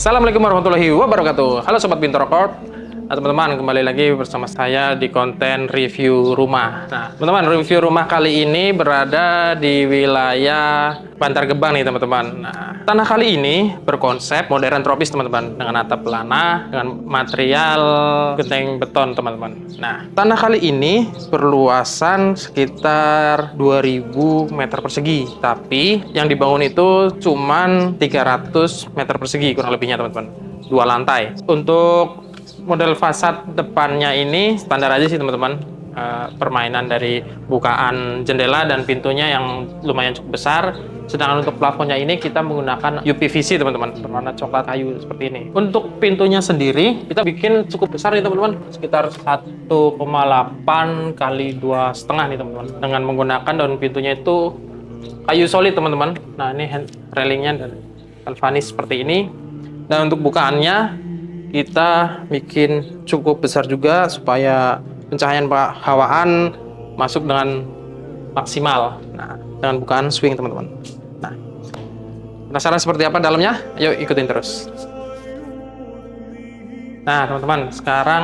Assalamualaikum warahmatullahi wabarakatuh. Halo Sobat Bintoro Corp. Nah, teman-teman, kembali lagi bersama saya di konten review rumah. Nah, teman-teman, review rumah kali ini berada di wilayah Bantar Gebang nih, teman-teman. Nah, tanah kali ini berkonsep modern tropis, teman-teman, dengan atap pelana, dengan material genteng beton, teman-teman. Nah, tanah kali ini berluasan sekitar 2000 meter persegi, tapi yang dibangun itu cuman 300 meter persegi kurang lebihnya, teman-teman. 2 lantai. Untuk model fasad depannya ini standar aja sih, teman-teman. Permainan dari bukaan jendela dan pintunya yang lumayan cukup besar. Sedangkan untuk plafonnya ini kita menggunakan UPVC, teman-teman, berwarna coklat kayu seperti ini. Untuk pintunya sendiri kita bikin cukup besar nih, teman-teman, sekitar 1,8 kali 2,5 nih, teman-teman, dengan menggunakan daun pintunya itu kayu solid, teman-teman. Nah, ini hand railingnya dari galvanis seperti ini. Dan untuk bukaannya kita bikin cukup besar juga supaya pencahayaan hawaan masuk dengan maksimal. Nah, dengan bukaan swing, teman-teman. Nah, penasaran seperti apa dalamnya? Ayo ikutin terus. Nah, teman-teman, sekarang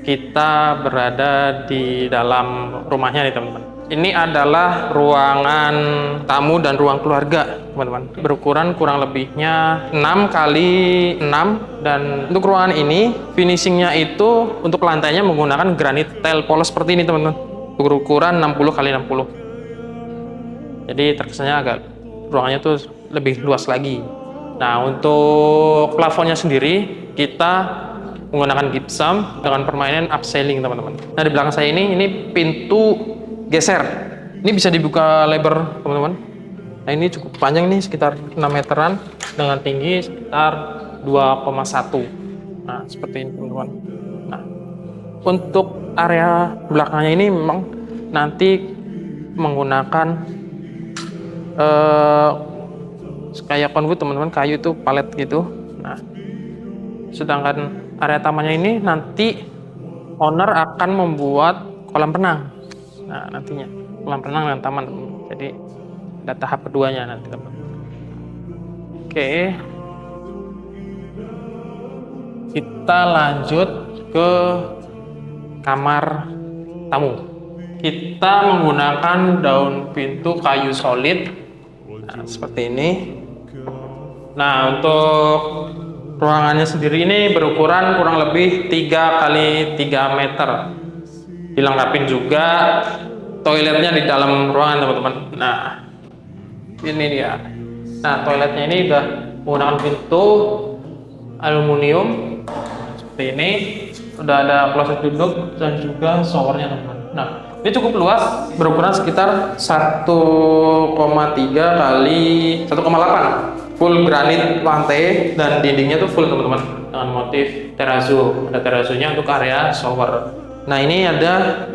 kita berada di dalam rumahnya nih, teman-teman. Ini adalah ruangan tamu dan ruang keluarga, teman-teman. Berukuran kurang lebihnya 6 kali 6, dan untuk ruangan ini finishingnya itu untuk lantainya menggunakan granit tile polos seperti ini, teman-teman. Berukuran 60 kali 60. Jadi terkesannya agak ruangannya tuh lebih luas lagi. Nah, untuk plafonnya sendiri kita menggunakan gypsum dengan permainan upscaling, teman-teman. Nah, di belakang saya ini pintu geser. Ini bisa dibuka lebar, teman-teman. Nah, ini cukup panjang nih, sekitar 6 meteran dengan tinggi sekitar 2,1. Nah, seperti ini, teman-teman. Nah, untuk area belakangnya ini memang nanti menggunakan kayak conwood, teman-teman, kayu itu palet gitu. Nah, sedangkan area tamannya ini nanti owner akan membuat kolam renang. Nah, nantinya kolam renang dan taman. Jadi ada tahap keduanya nanti, teman-teman. Oke, kita lanjut ke kamar tamu. Kita menggunakan daun pintu kayu solid. Nah, seperti ini. Nah, untuk ruangannya sendiri ini berukuran kurang lebih 3 kali 3 meter. Dilengkapi juga toiletnya di dalam ruangan, teman-teman. Nah, ini dia. Nah, toiletnya ini udah menggunakan pintu aluminium seperti ini. Udah ada kloset duduk dan juga showernya, teman-teman. Nah, ini cukup luas, berukuran sekitar 1,3 kali 1,8. Full granit lantai dan dindingnya tuh full, teman-teman, dengan motif terrazzo. Ada terrazzonya untuk area shower. Nah, ini ada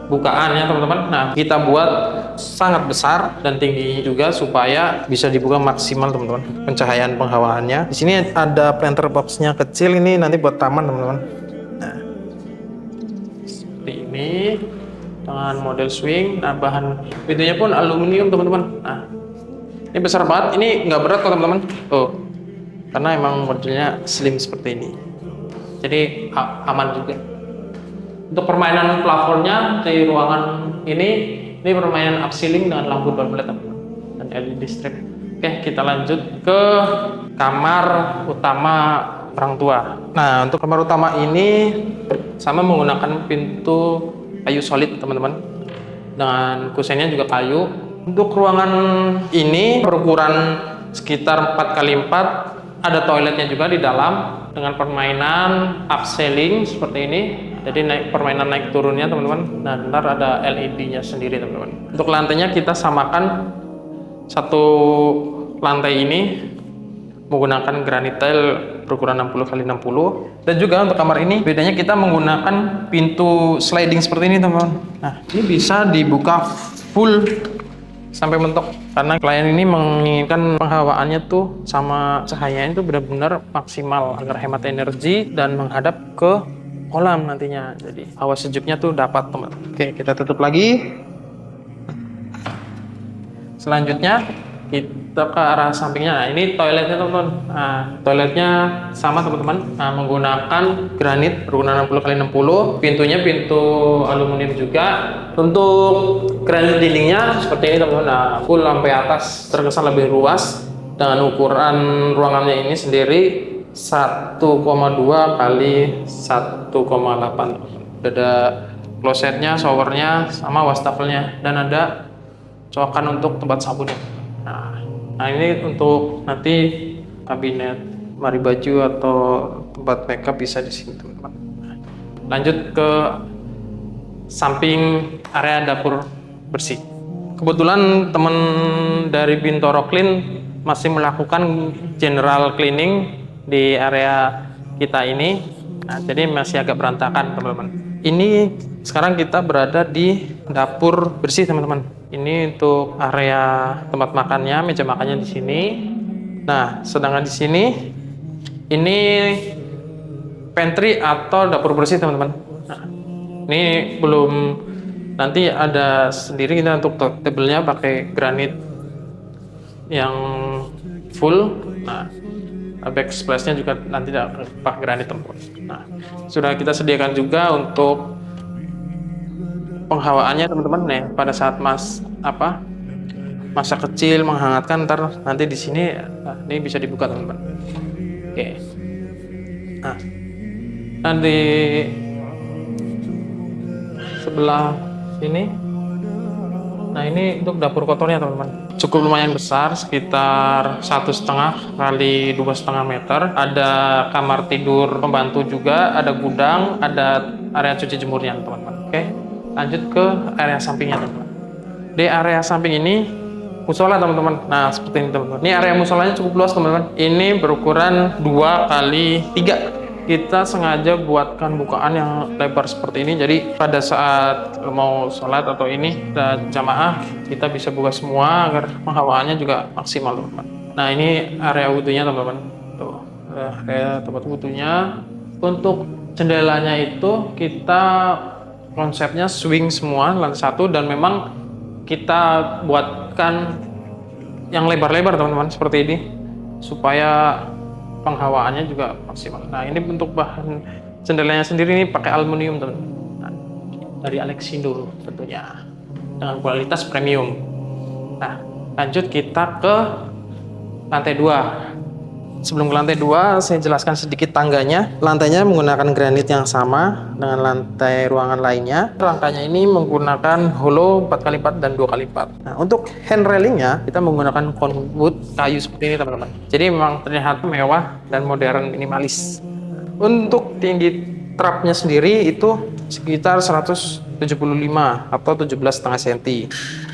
bukaannya, teman-teman. Nah, kita buat sangat besar dan tinggi juga supaya bisa dibuka maksimal, teman-teman, pencahayaan penghawaannya. Di sini ada planter boxnya kecil, ini nanti buat taman, teman-teman. Nah, seperti ini dengan model swing. Nah, bahan pintunya pun aluminium, teman-teman. Nah, ini besar banget, ini nggak berat kok, teman-teman. Tuh, karena emang modelnya slim seperti ini, jadi aman juga. Untuk permainan plafonnya di ruangan ini permainan upscaling dengan lampu downlight, teman-teman, dan LED strip. Oke, kita lanjut ke kamar utama orang tua. Nah, untuk kamar utama ini sama menggunakan pintu kayu solid, teman-teman, dengan kusennya juga kayu. Untuk ruangan ini berukuran sekitar 4 kali 4. Ada toiletnya juga di dalam dengan permainan upscaling seperti ini. Jadi permainan naik turunnya, teman-teman. Dan ntar ada LED-nya sendiri, teman-teman. Untuk lantainya kita samakan satu lantai ini menggunakan granit tile berukuran 60 kali 60. Dan juga untuk kamar ini bedanya kita menggunakan pintu sliding seperti ini, teman-teman. Nah, ini bisa dibuka full sampai mentok karena klien ini menginginkan penghawaannya tuh sama cahayanya itu benar-benar maksimal agar hemat energi dan menghadap ke kolam nantinya. Jadi hawa sejuknya tuh dapat, teman. Oke, kita tutup lagi. Selanjutnya kita ke arah sampingnya. Nah, ini toiletnya teman-teman. Nah, toiletnya sama teman-teman. Nah, menggunakan granit berukuran 60 kali 60. Pintunya pintu aluminium juga. Untuk granit dindingnya seperti ini teman-teman. Nah, full sampai atas, terkesan lebih luas. Dengan ukuran ruangannya ini sendiri 1,2 kali 1,8. Ada klosetnya, showernya, sama wastafelnya, dan ada coakan untuk tempat sabunnya. Nah, ini untuk nanti kabinet mari baju atau tempat makeup bisa di sini teman-teman. Lanjut ke samping area dapur bersih. Kebetulan teman dari Bintoro Clean masih melakukan general cleaning di area kita ini. Nah, jadi masih agak berantakan teman-teman. Ini sekarang kita berada di dapur bersih teman-teman. Ini untuk area tempat makannya, meja makannya di sini. Nah, sedangkan di sini ini pantry atau dapur bersih teman-teman. Nah, ini belum, nanti ada sendiri kita untuk tablenya pakai granit yang full. Nah, backsplash-nya juga nanti pakai granit teman-teman. Nah, sudah kita sediakan juga untuk penghawaannya teman-teman nih, pada saat masa kecil menghangatkan, ntar nanti di sini ini bisa dibuka teman-teman. Oke. Nah, di sebelah sini, nah ini untuk dapur kotornya teman-teman. Cukup lumayan besar, sekitar 1,5 kali 2,5 meter. Ada kamar tidur pembantu juga, ada gudang, ada area cuci jemurnya teman-teman. Oke. Lanjut ke area sampingnya teman-teman. Di area samping ini musola teman-teman. Nah, seperti ini teman-teman. Ini area musolanya cukup luas teman-teman. Ini berukuran 2 kali 3. Kita sengaja buatkan bukaan yang lebar seperti ini. Jadi pada saat mau sholat atau ini jamaah, kita bisa buka semua agar penghawaannya juga maksimal teman-teman. Nah, ini area wudhunya teman-teman. Tuh, area tempat wudhunya. Untuk jendelanya itu kita konsepnya swing semua lantai 1, dan memang kita buatkan yang lebar-lebar teman-teman seperti ini supaya penghawaannya juga maksimal. Nah, ini untuk bahan jendelanya sendiri ini pakai aluminium teman-teman. Nah, dari Alexindo tentunya dengan kualitas premium. Nah, lanjut kita ke lantai 2. Sebelum ke lantai 2, saya jelaskan sedikit tangganya. Lantainya menggunakan granit yang sama dengan lantai ruangan lainnya. Rangkanya ini menggunakan hollow 4x4 dan 2x4. Nah, untuk hand railingnya kita menggunakan conwood kayu seperti ini teman-teman. Jadi memang terlihat mewah dan modern, minimalis. Untuk tinggi trapnya sendiri itu sekitar 175 atau 17,5 cm.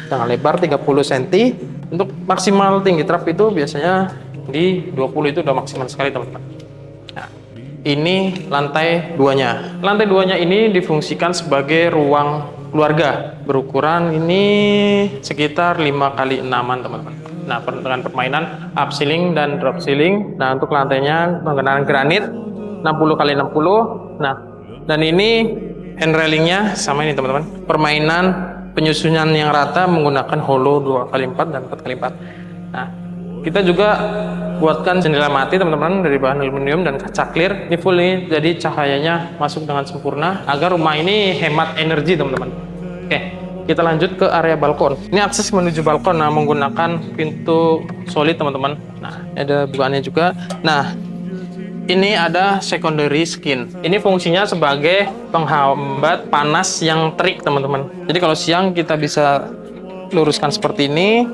Dengan lebar 30 cm. Untuk maksimal tinggi trap itu biasanya di 20 itu udah maksimal sekali teman-teman. Nah, ini lantai 2-nya. Lantai 2-nya ini difungsikan sebagai ruang keluarga. Berukuran ini sekitar 5 kali 6-an teman-teman. Nah, dengan permainan up ceiling dan drop ceiling. Nah, untuk lantainya menggunakan granit 60 kali 60. Nah, dan ini hand railingnya sama ini teman-teman. Permainan penyusunan yang rata menggunakan hollow 2x4 dan 4x4. Nah, kita juga buatkan jendela mati teman-teman dari bahan aluminium dan kaca clear. Ini full nih, jadi cahayanya masuk dengan sempurna agar rumah ini hemat energi teman-teman. Oke, kita lanjut ke area balkon. Ini akses menuju balkon, nah menggunakan pintu solid teman-teman. Nah, ada bukaannya juga. Nah, ini ada secondary skin. Ini fungsinya sebagai penghambat panas yang terik teman-teman. Jadi kalau siang kita bisa luruskan seperti ini.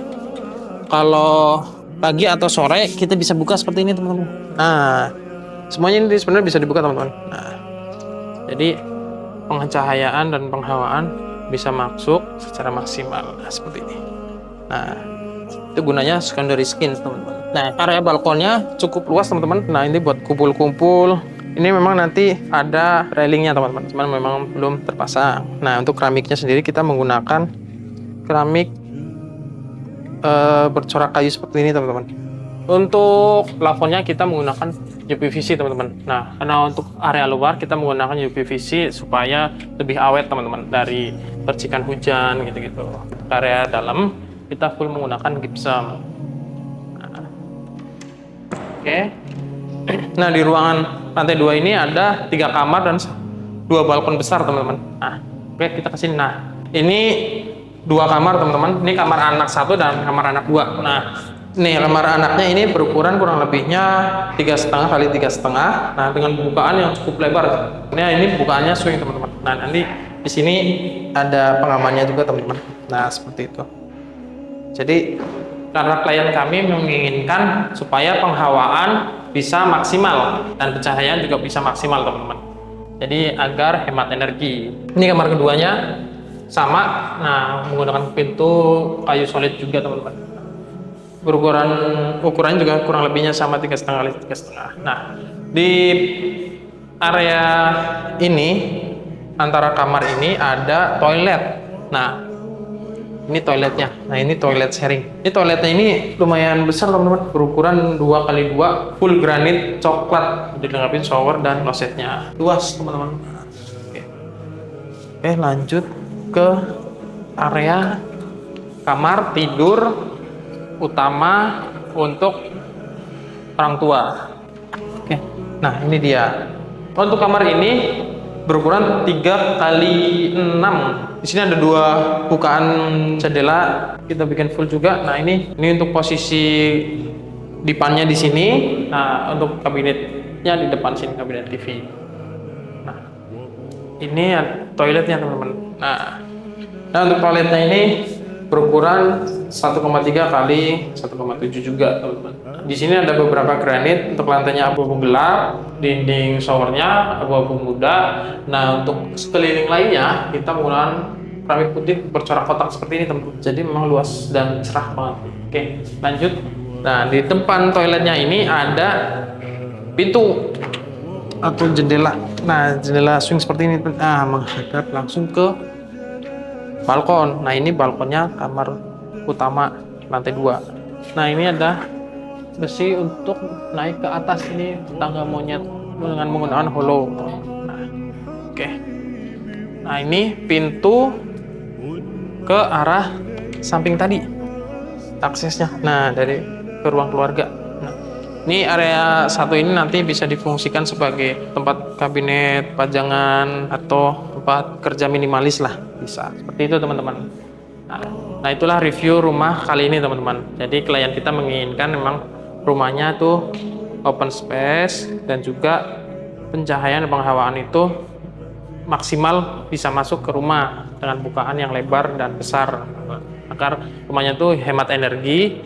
Kalau pagi atau sore kita bisa buka seperti ini teman-teman. Nah, semuanya ini sebenarnya bisa dibuka teman-teman. Nah, jadi pencahayaan dan penghawaan bisa masuk secara maksimal. Nah, seperti ini. Nah, itu gunanya secondary skin teman-teman. Nah, area balkonnya cukup luas teman-teman. Nah, ini buat kumpul-kumpul. Ini memang nanti ada railingnya teman-teman, cuman memang belum terpasang. Nah, untuk keramiknya sendiri kita menggunakan keramik bercorak kayu seperti ini teman-teman. Untuk plafonnya kita menggunakan UPVC teman-teman. Nah, karena untuk area luar kita menggunakan UPVC supaya lebih awet teman-teman dari percikan hujan gitu-gitu. Area dalam kita full menggunakan gypsum. Oke. Nah, di ruangan lantai 2 ini ada 3 kamar dan 2 balkon besar, teman-teman. Nah, oke, kita ke sini. Nah, ini 2 kamar, teman-teman. Ini kamar anak 1 dan kamar anak 2. Nah, nih kamar anaknya ini berukuran kurang lebihnya 3,5 kali 3,5. Nah, dengan bukaan yang cukup lebar. Nah, ini bukaannya swing, teman-teman. Nah, nanti di sini ada pengamannya juga, teman-teman. Nah, seperti itu. Jadi karena klien kami menginginkan supaya penghawaan bisa maksimal dan pencahayaan juga bisa maksimal, teman-teman. Jadi agar hemat energi. Ini kamar keduanya sama. Nah, menggunakan pintu kayu solid juga, teman-teman. Ukuran juga kurang lebihnya sama 3,5 kali 3,5. Nah, di area ini antara kamar ini ada toilet. Nah, ini toiletnya. Nah, ini toilet sharing. Ini toiletnya ini lumayan besar, teman-teman. Berukuran 2 kali 2, full granit coklat, dilengkapi shower dan klosetnya. Luas, teman-teman. Oke, lanjut ke area kamar tidur utama untuk orang tua. Oke. Nah, ini dia. Untuk kamar ini berukuran 3 kali 6. Di sini ada 2 bukaan jendela, kita bikin full juga. Nah, ini untuk posisi dipannya di sini. Nah, untuk kabinetnya di depan sini, kabinet TV. Nah, ini toiletnya, teman-teman. Nah, untuk toiletnya ini berukuran 1,3 kali 1,7 juga, teman-teman. Di sini ada beberapa granit. Untuk lantainya abu-abu gelap, dinding showernya abu-abu muda. Nah, untuk sekeliling lainnya kita menggunakan keramik putih bercorak kotak seperti ini, teman-teman. Jadi memang luas dan cerah banget. Oke, lanjut. Nah, di depan toiletnya ini ada pintu atau jendela. Nah, jendela swing seperti ini. Nah, menghadap langsung ke balkon. Nah, ini balkonnya kamar utama lantai 2. Nah, ini ada besi untuk naik ke atas, ini tangga monyet dengan menggunakan hollow. Nah, oke. Nah, ini pintu ke arah samping tadi aksesnya. Nah, dari ke ruang keluarga. Nah, ini area 1 ini nanti bisa difungsikan sebagai tempat kabinet pajangan atau tempat kerja minimalis lah, bisa seperti itu, teman-teman. Nah, itulah review rumah kali ini, teman-teman. Jadi klien kita menginginkan memang rumahnya tuh open space dan juga pencahayaan dan penghawaan itu maksimal bisa masuk ke rumah dengan bukaan yang lebar dan besar, agar rumahnya tuh hemat energi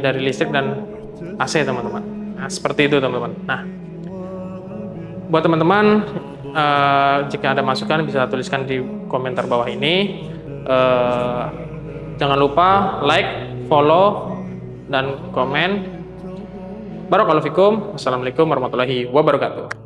dari listrik dan AC, teman-teman. Nah, seperti itu, teman-teman. Nah, buat teman-teman, jika ada masukan bisa tuliskan di komentar bawah ini. Jangan lupa like, follow, dan komen. Barakallahu fikum. Wassalamualaikum warahmatullahi wabarakatuh.